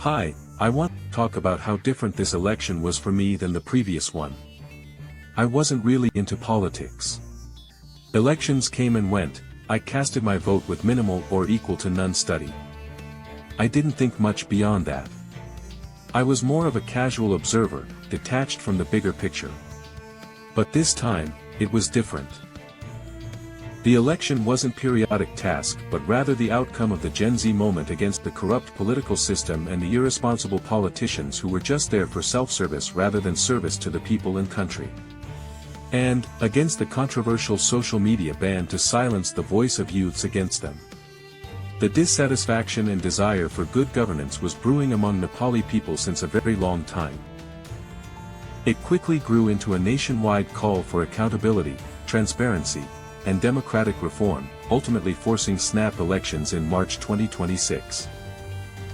Hi, I want to talk about how different this election was for me than the previous one. I wasn't really into politics. Elections came and went, I casted my vote with minimal or equal to none study. I didn't think much beyond that. I was more of a casual observer, detached from the bigger picture. But this time, it was different. The election wasn't periodic task but rather the outcome of the Gen Z moment against the corrupt political system and the irresponsible politicians who were just there for self-service rather than service to the people and country. And, against the controversial social media ban to silence the voice of youths against them. The dissatisfaction and desire for good governance was brewing among Nepali people since a very long time. It quickly grew into a nationwide call for accountability, transparency, and democratic reform, ultimately forcing snap elections in March 2026.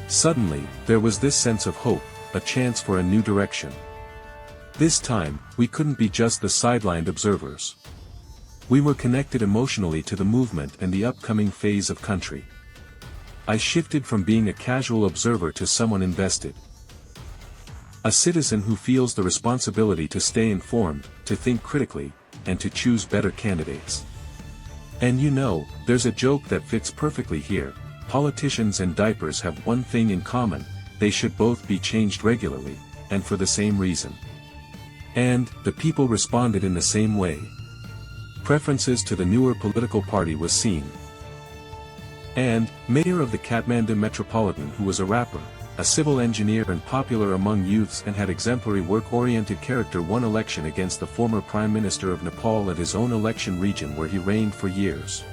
Suddenly, there was this sense of hope, a chance for a new direction. This time, we couldn't be just the sidelined observers. We were connected emotionally to the movement and the upcoming phase of country. I shifted from being a casual observer to someone invested. A citizen who feels the responsibility to stay informed, to think critically, and to choose better candidates. And you know, there's a joke that fits perfectly here: politicians and diapers have one thing in common, they should both be changed regularly, and for the same reason. And, the people responded in the same way. Preferences to the newer political party was seen. And, mayor of the Kathmandu Metropolitan who was a rapper, a civil engineer and popular among youths and had exemplary work-oriented character won election against the former Prime Minister of Nepal at his own election region where he reigned for years.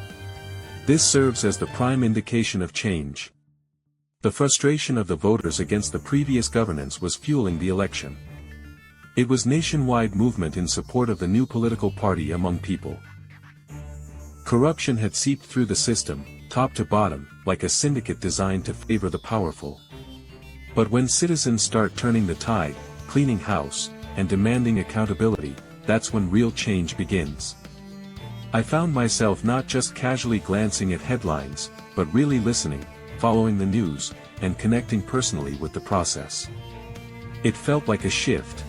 This serves as the prime indication of change. The frustration of the voters against the previous governance was fueling the election. It was nationwide movement in support of the new political party among people. Corruption had seeped through the system, top to bottom, like a syndicate designed to favor the powerful. But when citizens start turning the tide, cleaning house, and demanding accountability, that's when real change begins. I found myself not just casually glancing at headlines, but really listening, following the news, and connecting personally with the process. It felt like a shift.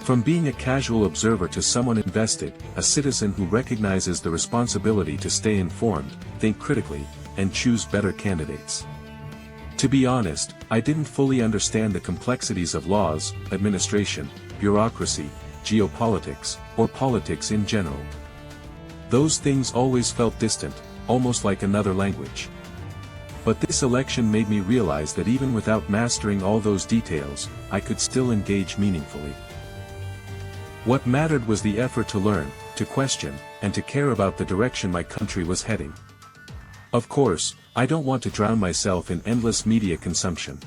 From being a casual observer to someone invested, a citizen who recognizes the responsibility to stay informed, think critically, and choose better candidates. To be honest, I didn't fully understand the complexities of laws, administration, bureaucracy, geopolitics, or politics in general. Those things always felt distant, almost like another language. But this election made me realize that even without mastering all those details, I could still engage meaningfully. What mattered was the effort to learn, to question, and to care about the direction my country was heading. Of course, I don't want to drown myself in endless media consumption.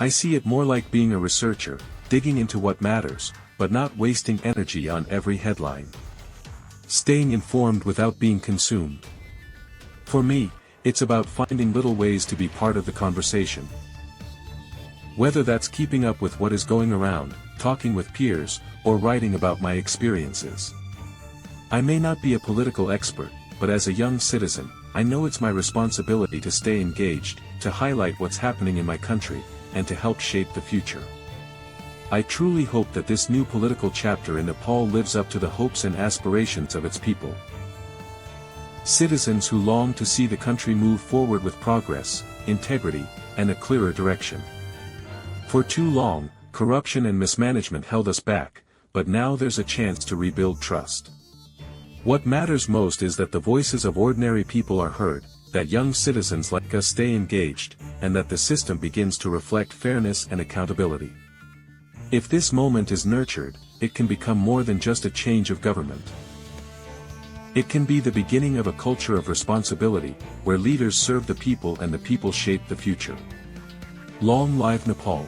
I see it more like being a researcher, digging into what matters, but not wasting energy on every headline. Staying informed without being consumed. For me, it's about finding little ways to be part of the conversation. Whether that's keeping up with what is going around, talking with peers, or writing about my experiences. I may not be a political expert, but as a young citizen, I know it's my responsibility to stay engaged, to highlight what's happening in my country, and to help shape the future. I truly hope that this new political chapter in Nepal lives up to the hopes and aspirations of its people. Citizens who long to see the country move forward with progress, integrity, and a clearer direction. For too long, corruption and mismanagement held us back, but now there's a chance to rebuild trust. What matters most is that the voices of ordinary people are heard, that young citizens like us stay engaged, and that the system begins to reflect fairness and accountability. If this moment is nurtured, it can become more than just a change of government. It can be the beginning of a culture of responsibility, where leaders serve the people and the people shape the future. Long live Nepal!